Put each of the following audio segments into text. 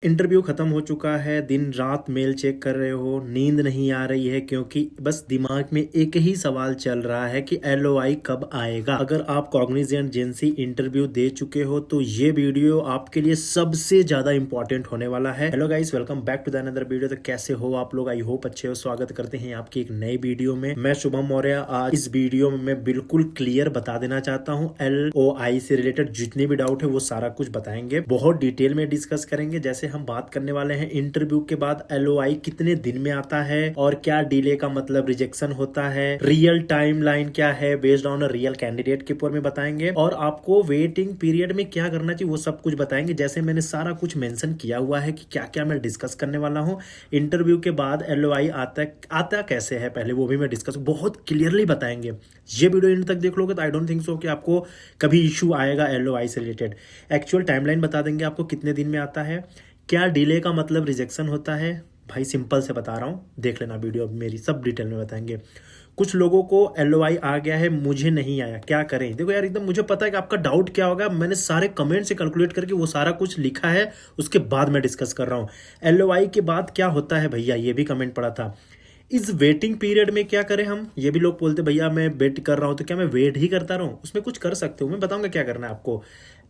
Interview खत्म हो चुका है, दिन रात मेल चेक कर रहे हो, नींद नहीं आ रही है क्योंकि बस दिमाग में एक ही सवाल चल रहा है कि एलओआई कब आएगा। अगर आप कॉग्निजेंट जेंसी इंटरव्यू दे चुके हो तो ये वीडियो आपके लिए सबसे ज्यादा इंपॉर्टेंट होने वाला है। Hello guys, welcome back to the another video. तो कैसे हो आप लोग? आई होप अच्छे हो। स्वागत करते हैं आपकी एक नई वीडियो में। मैं शुभम मौर्य। आज इस वीडियो में मैं बिल्कुल क्लियर बता देना चाहता हूँ, एलओआई से रिलेटेड जितने भी डाउट है वो सारा कुछ बताएंगे, बहुत डिटेल में डिस्कस करेंगे। जैसे हम बात करने वाले हैं इंटरव्यू के बाद एलओआई कितने दिन में आता है और क्या डिले का मतलब रिजेक्शन होता है, रियल टाइम लाइन क्या है बेस्ड ऑन रियल कैंडिडेट के ऊपर में बताएंगे, और आपको वेटिंग पीरियड में क्या करना चाहिए वो सब कुछ बताएंगे। जैसे मैंने सारा कुछ मेंशन किया हुआ है कि क्या क्या मैं डिस्कस करने वाला हूं। इंटरव्यू के बाद एलओआई आता कैसे है पहले वो भी मैं डिस्कस बहुत क्लियरली बताएंगे। ये वीडियो इन तक देख लोगे तो आई डोंट थिंक सो कि आपको कभी इशू आएगा एलओआई से रिलेटेड। एक्चुअल टाइमलाइन बता देंगे आपको कितने दिन में आता है, क्या डिले का मतलब रिजेक्शन होता है। भाई सिंपल से बता रहा हूँ, देख लेना वीडियो, अब मेरी सब डिटेल में बताएंगे। कुछ लोगों को एलओआई आ गया है, मुझे नहीं आया, क्या करें? देखो यार, एकदम मुझे पता है कि आपका डाउट क्या होगा। मैंने सारे कमेंट से कैलकुलेट करके वो सारा कुछ लिखा है, उसके बाद मैं डिस्कस कर रहा हूँ। एलओआई के बाद क्या होता है भैया, ये भी कमेंट पड़ा था। इस वेटिंग पीरियड में क्या करें हम? ये भी लोग बोलते भैया मैं वेट कर रहा हूं, तो क्या मैं वेट ही करता रहूं? उसमें कुछ कर सकते हो, मैं बताऊंगा क्या करना है आपको।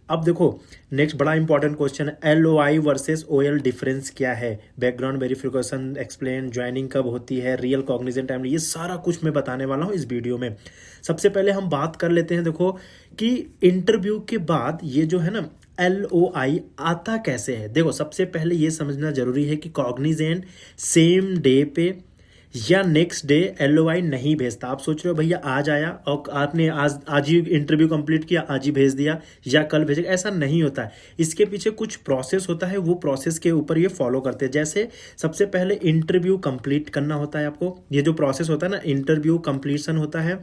अब देखो, नेक्स्ट बड़ा इंपॉर्टेंट क्वेश्चन है, एलओआई वर्सेस ओएल डिफरेंस क्या है, बैकग्राउंड वेरिफिकेशन एक्सप्लेन, ज्वाइनिंग कब होती है, रियल कॉग्निजेंट टाइम, ये सारा कुछ मैं बताने वाला हूं इस वीडियो में। सबसे पहले हम बात कर लेते हैं, देखो कि इंटरव्यू के बाद ये जो है ना एलओआई आता कैसे है। देखो सबसे पहले ये समझना जरूरी है कि कॉग्निजेंट सेम डे पे या नेक्स्ट डे एलओआई नहीं भेजता। आप सोच रहे हो भैया आज आया और आपने आज ही इंटरव्यू कंप्लीट किया, आज ही भेज दिया या कल भेजेगा, ऐसा नहीं होता है। इसके पीछे कुछ प्रोसेस होता है, वो प्रोसेस के ऊपर ये फॉलो करते हैं। जैसे सबसे पहले इंटरव्यू कंप्लीट करना होता है आपको, ये जो प्रोसेस होता है ना, इंटरव्यू कंप्लीशन होता है,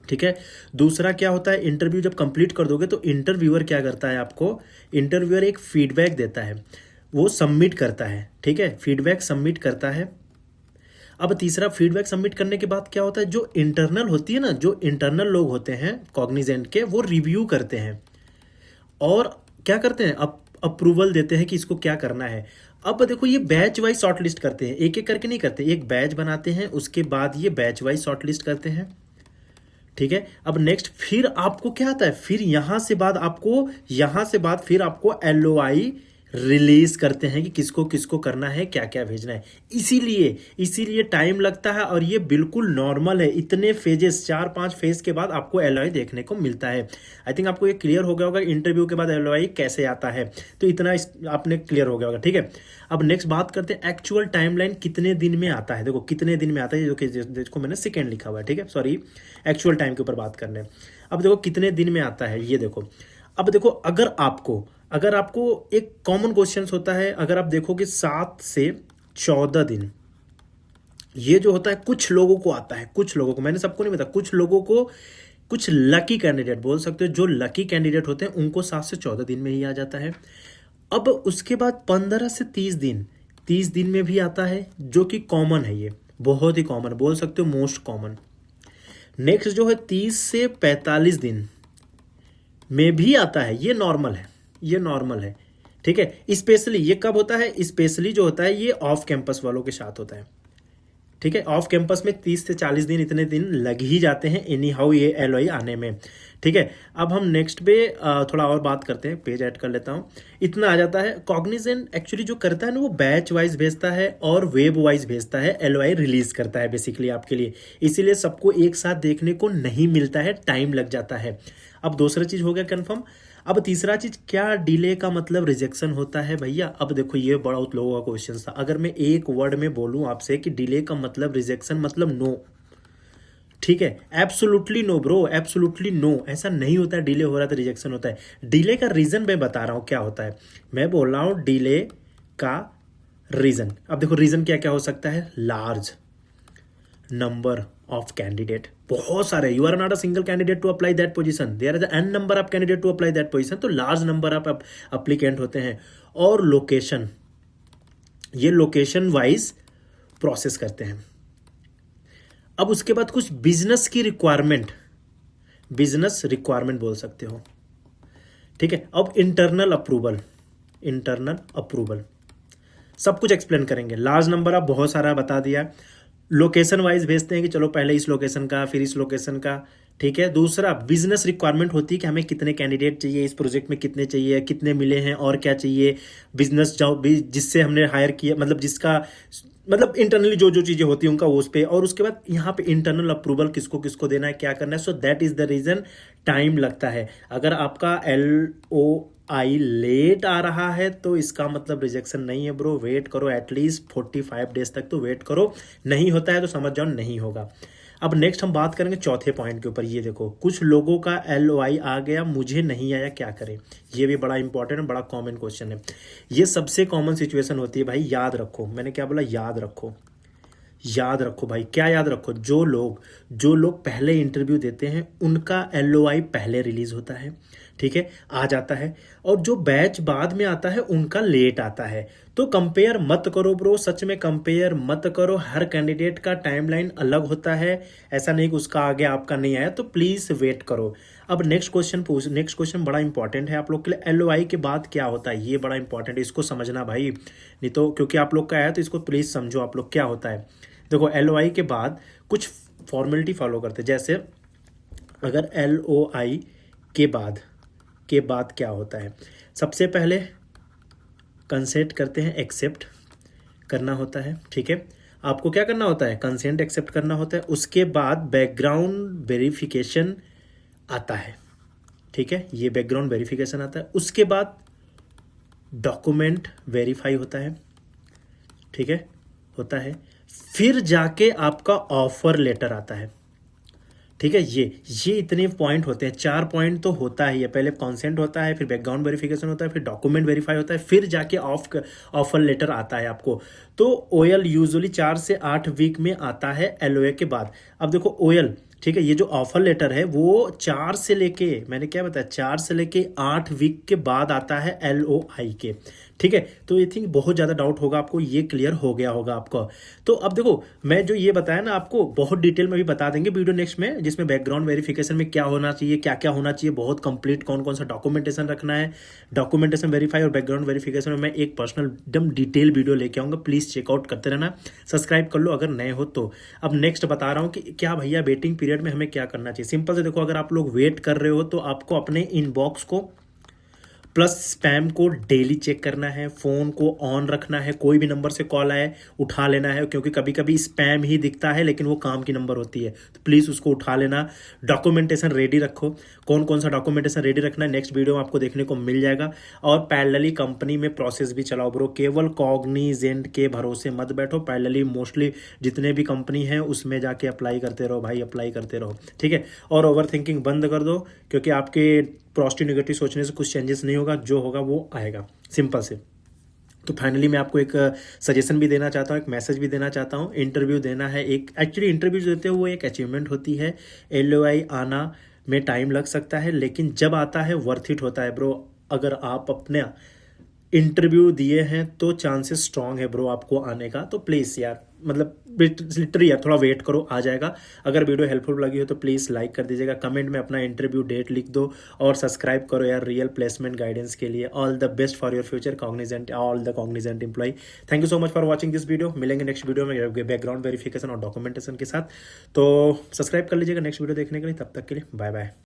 ठीक है। दूसरा क्या होता है, इंटरव्यू जब कंप्लीट कर दोगे तो इंटरव्यूअर क्या करता है, आपको इंटरव्यूअर एक फीडबैक देता है, वो सबमिट करता है, ठीक है, फीडबैक सबमिट करता है। अब तीसरा, फीडबैक सबमिट करने के बाद क्या होता है, जो इंटरनल होती है ना, जो इंटरनल लोग होते हैं कॉग्निजेंट के, वो रिव्यू करते हैं और क्या करते हैं, अप्रूवल देते हैं कि इसको क्या करना है। अब देखो ये बैच वाइज शॉर्टलिस्ट करते हैं, एक एक करके नहीं करते, एक बैच बनाते हैं, उसके बाद ये बैच वाइज शॉर्टलिस्ट करते हैं, ठीक है। अब नेक्स्ट फिर आपको क्या आता है, फिर यहां से बाद फिर आपको एलओआई रिलीज करते हैं कि किसको किसको करना है, क्या क्या भेजना है। इसीलिए टाइम लगता है और ये बिल्कुल नॉर्मल है। इतने फेजेस, 4-5 फेज के बाद आपको एलओआई देखने को मिलता है। आई थिंक आपको ये क्लियर हो गया होगा इंटरव्यू के बाद एलओआई कैसे आता है, तो इतना आपने क्लियर हो गया होगा, ठीक है। अब नेक्स्ट बात करते हैं एक्चुअल टाइमलाइन कितने दिन में आता है। देखो कितने दिन में आता है, जो कि देखो मैंने सेकेंड लिखा हुआ है, ठीक है, सॉरी, एक्चुअल टाइम के ऊपर बात करने। अब देखो कितने दिन में आता है, ये देखो। अब देखो अगर आपको एक कॉमन क्वेश्चन होता है, अगर आप देखोगे 7 से 14 दिन, ये जो होता है कुछ लोगों को आता है, कुछ लोगों को, मैंने सबको नहीं बताया, कुछ लोगों को, कुछ लकी कैंडिडेट बोल सकते हो, जो लकी कैंडिडेट होते हैं उनको 7 से 14 दिन में ही आ जाता है। अब उसके बाद 15 से 30 दिन में भी आता है, जो कि कॉमन है, ये बहुत ही कॉमन बोल सकते हो, मोस्ट कॉमन। नेक्स्ट जो है 30 से 45 दिन में भी आता है, ये नॉर्मल है, ठीक है। स्पेशली ये कब होता है, स्पेशली जो होता है ये ऑफ कैंपस वालों के साथ होता है, ठीक है। ऑफ कैंपस में 30 से 40 दिन, इतने दिन लग ही जाते हैं एनी हाउ ये एलओआई आने में, ठीक है। अब हम नेक्स्ट पे थोड़ा और बात करते हैं, पेज ऐड कर लेता हूं। इतना आ जाता है। कॉग्निजेंट एक्चुअली जो करता है ना, वो बैच वाइज भेजता है और वेब वाइज भेजता है, एलओआई रिलीज करता है बेसिकली आपके लिए, इसीलिए सबको एक साथ देखने को नहीं मिलता है, टाइम लग जाता है। अब दूसरा चीज हो गया कंफर्म। अब तीसरा चीज, क्या डिले का मतलब रिजेक्शन होता है भैया। अब देखो ये बहुत लोगों का क्वेश्चन था, अगर मैं एक वर्ड में बोलूं आपसे कि डिले का मतलब रिजेक्शन मतलब नो, ठीक है, absolutely no bro, absolutely no, ऐसा नहीं होता है डिले हो रहा है तो रिजेक्शन होता है। डिले का रीजन मैं बता रहा हूं क्या होता है, मैं बोल रहा हूं डिले का रीजन। अब देखो रीजन क्या क्या हो सकता है, लार्ज नंबर ऑफ कैंडिडेट, बहुत सारे, you are not a single candidate to apply that position, there is an number of candidate to apply that position, तो लार्ज नंबर ऑफ अप्लीकेंट होते हैं। और लोकेशन, ये लोकेशन वाइज प्रोसेस करते हैं। अब उसके बाद कुछ बिजनेस की रिक्वायरमेंट, बिजनेस रिक्वायरमेंट बोल सकते हो, ठीक है। अब इंटरनल अप्रूवल, इंटरनल अप्रूवल, सब कुछ एक्सप्लेन करेंगे। लार्ज नंबर आप बहुत सारा बता दिया, लोकेशन वाइज भेजते हैं कि चलो पहले इस लोकेशन का फिर इस लोकेशन का, ठीक है। दूसरा बिजनेस रिक्वायरमेंट होती है कि हमें कितने कैंडिडेट चाहिए, इस प्रोजेक्ट में कितने चाहिए, कितने मिले हैं और क्या चाहिए, बिजनेस जॉब भी जिससे हमने हायर किया, मतलब जिसका मतलब इंटरनली जो जो चीज़ें होती हैं उनका उस पे, और उसके बाद यहाँ पे इंटरनल अप्रूवल किसको किसको देना है, क्या करना है। So that is the reason time लगता है। अगर आपका LOI लेट आ रहा है तो इसका मतलब रिजेक्शन नहीं है ब्रो, वेट करो एटलीस्ट 45 डेज तक तो वेट करो, नहीं होता है तो समझ जाओ नहीं होगा। अब नेक्स्ट हम बात करेंगे चौथे पॉइंट के ऊपर। ये देखो, कुछ लोगों का LOI आ गया, मुझे नहीं आया, क्या करें। ये भी बड़ा इंपॉर्टेंट है, बड़ा कॉमन क्वेश्चन है। ये सबसे कॉमन सिचुएशन होती है भाई, याद रखो, मैंने क्या बोला, याद रखो, याद रखो भाई। क्या याद रखो, जो लोग पहले इंटरव्यू देते हैं उनका LOI पहले रिलीज होता है, ठीक है, आ जाता है, और जो बैच बाद में आता है उनका लेट आता है। तो कंपेयर मत करो ब्रो, सच में कंपेयर मत करो। हर कैंडिडेट का टाइमलाइन अलग होता है, ऐसा नहीं कि उसका आगे आपका नहीं आया, तो प्लीज वेट करो। अब नेक्स्ट क्वेश्चन बड़ा इंपॉर्टेंट है आप लोग के लिए। LOI के बाद क्या होता है, ये बड़ा इंपॉर्टेंट है, इसको समझना भाई, नहीं तो क्योंकि आप लोग का आया तो इसको प्लीज समझो आप लोग क्या होता है। देखो, LOI के बाद कुछ फॉर्मेलिटी फॉलो करते हैं। जैसे अगर LOI के बाद क्या होता है, सबसे पहले कंसेंट करते हैं, एक्सेप्ट करना होता है, ठीक है। आपको क्या करना होता है, कंसेंट एक्सेप्ट करना होता है। उसके बाद बैकग्राउंड वेरिफिकेशन आता है, ठीक है, ये बैकग्राउंड वेरिफिकेशन आता है। उसके बाद डॉक्यूमेंट वेरीफाई होता है, ठीक है, होता है। फिर जाके आपका ऑफर लेटर आता है, ठीक है। ये इतने पॉइंट होते हैं, 4 पॉइंट तो होता ही है। पहले कॉन्सेंट होता है, फिर बैकग्राउंड वेरिफिकेशन होता है, फिर डॉक्यूमेंट वेरीफाई होता है, फिर जाके ऑफर लेटर आता है आपको। तो OL यूजुअली 4 से 8 वीक में आता है LOA के बाद। अब देखो OL, ठीक है, ये जो ऑफर लेटर है वो 4 से लेके, मैंने क्या बताया, 4 से लेके 8 वीक के बाद आता है LOI के, ठीक है। तो ये थिंक बहुत ज़्यादा डाउट होगा आपको, ये क्लियर हो गया होगा आपको। तो अब देखो, मैं जो ये बताया ना आपको बहुत डिटेल में भी बता देंगे वीडियो नेक्स्ट में, जिसमें बैकग्राउंड वेरिफिकेशन में क्या होना चाहिए, क्या क्या होना चाहिए, बहुत कंप्लीट कौन कौन सा डॉक्यूमेंटेशन रखना है, डॉक्यूमेंटेशन वेरीफाई और बैकग्राउंड वेरिफिकेशन में मैं एक पर्सनल एकदम डिटेल वीडियो लेके आऊँगा, प्लीज़ चेकआउट करते रहना, सब्सक्राइब कर लो अगर नए हो तो। अब नेक्स्ट बता रहा हूँ कि क्या भैया वेटिंग पीरियड में हमें क्या करना चाहिए। सिंपल से देखो, अगर आप लोग वेट कर रहे हो तो आपको अपने इनबॉक्स को प्लस स्पैम को डेली चेक करना है, फ़ोन को ऑन रखना है, कोई भी नंबर से कॉल आए उठा लेना है, क्योंकि कभी कभी स्पैम ही दिखता है लेकिन वो काम की नंबर होती है, तो प्लीज़ उसको उठा लेना। डॉक्यूमेंटेशन रेडी रखो, कौन कौन सा डॉक्यूमेंटेशन रेडी रखना है नेक्स्ट वीडियो में आपको देखने को मिल जाएगा। और पैरेलली कंपनी में प्रोसेस भी चलाओ ब्रो, केवल कॉग्निजेंट के भरोसे मत बैठो, पैरेलली मोस्टली जितने भी कंपनी है उसमें जाके अप्लाई करते रहो भाई, अप्लाई करते रहो, ठीक है। और ओवर थिंकिंग बंद कर दो, क्योंकि आपके पॉजिटिव नेगेटिव सोचने से कुछ चेंजेस नहीं होगा, जो होगा वो आएगा, सिंपल से। तो फाइनली मैं आपको एक सजेशन भी देना चाहता हूँ, एक मैसेज भी देना चाहता हूँ। इंटरव्यू देना है, एक एक्चुअली इंटरव्यू देते हो वो एक अचीवमेंट होती है। LOI आना में टाइम लग सकता है, लेकिन जब आता है वर्थ इट होता है ब्रो। अगर आप अपने इंटरव्यू दिए हैं तो चांसेस स्ट्रांग है ब्रो आपको आने का। तो प्लीज़ यार, मतलब लिटरली यार, थोड़ा वेट करो, आ जाएगा। अगर वीडियो हेल्पफुल लगी हो तो प्लीज़ लाइक कर दीजिएगा, कमेंट में अपना इंटरव्यू डेट लिख दो, और सब्सक्राइब करो यार रियल प्लेसमेंट गाइडेंस के लिए। All the best for your future Cognizant, all the Cognizant employ. Thank you so much for watching this video. मिलेंगे नेक्स्ट वीडियो में बैकग्राउंड वेरिफिकेशन और डॉक्यूमेंटेशन के साथ। तो सब्सक्राइब कर लीजिएगा नेक्स्ट वीडियो देखने के लिए। तब तक के लिए बाय बाय।